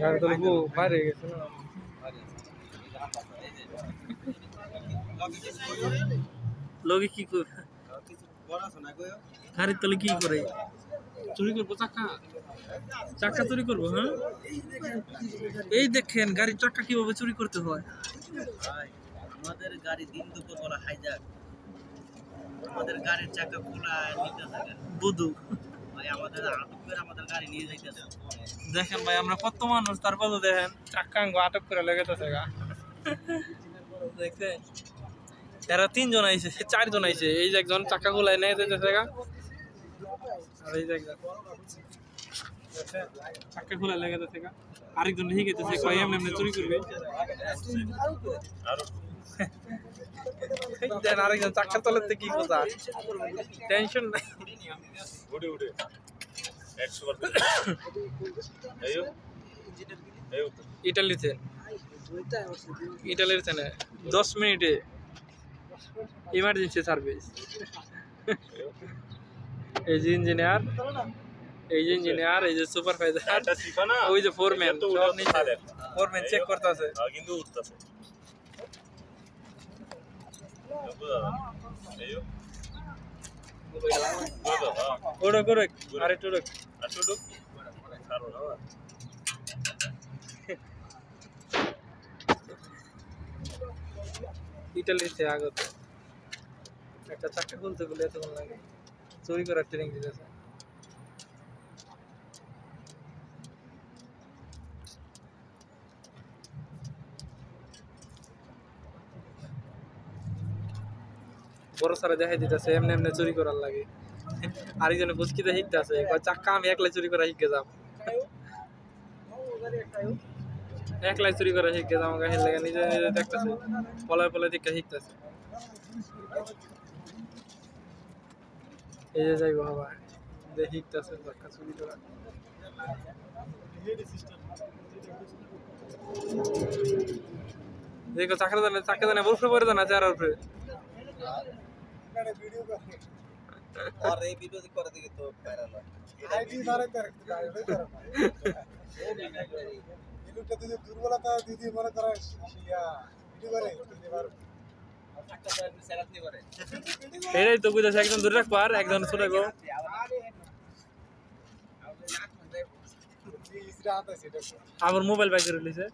গাড়ি তো লোক বাইরে গেছে না লোকে কি করে গাড়ির তলে কি করে চুরি করবো চাকা চুরি করবো হ্যাঁ এই দেখেন গাড়ির চাকা কিভাবে চুরি করতে হয় আমাদের গাড়ি দিন দুপুর বলা হাইজাক আমাদের গাড়ির চাকা খোলা নিতে থাকে বুধু ভাই আমাদের আটক করে আমাদের গাড়ি নিয়ে যাইতেছে দেখেন ভাই আমরা কত মানুষ তারপরে দেখেন চাকা আটক করে লেগেছে গা দেখছেন এরা 3 জন আইছে 4 জন আইছে এই যে একজন চাকা গুলাই নিয়ে যাইতেছে গা আর এই যে একজন চাকা খোলা লেগেছে গা আরেকজন ঠিক আছে কয় এমনি চুরি করবে দেন আরেকজন চাকার তলাতে কি কথা টেনশন নাই উড়ে উড়ে 100 বার আইও আইও ইটালির না 10 মিনিটে ইমার্জেন্সি সার্ভিস এই যে ইঞ্জিনিয়ার এই যে সুপারভাইজার ওই যে ফোরম্যান সব নিচে ফোরম্যান চেক করতেছে কিন্তু উঠতেছে ওড়ো করে আরে টুড়ো ইটালিতে আগত একটা চাকা খুলতে গেলে এতক্ষণ লাগে চুরি করার ট্রেনিং দিতেছে বড় সারা দেখাই দিতেছে এমনি এমনি চুরি করার লাগে আরেকজনে বুঝকিতে শিখতেছে চাক্কা আমি একলাই চুরি করা শিখে যাব একলাই চুরি করা শিখে যাবো গাছের লাগে নিজে নিজে দেখতেছে পলায় পলায় দিকে শিখতেছে এই যে যাইব বাবা শিখতেছে চাক্কা চুরি করা দেখো চাকা দানে বরফে পড়ে দানা চার উপরে और ये वीडियो कर देंगे तो वायरल है आईडी सारे कर ये लोग तो दुर्बलता दीदी मन करा या वीडियो करे बार একটা তো সেরাত নি করে এটাই তো বুঝাছে একজন ধরে রাখবো আর একজন শুনে গো আমার মোবাইল বাইক করে লিছে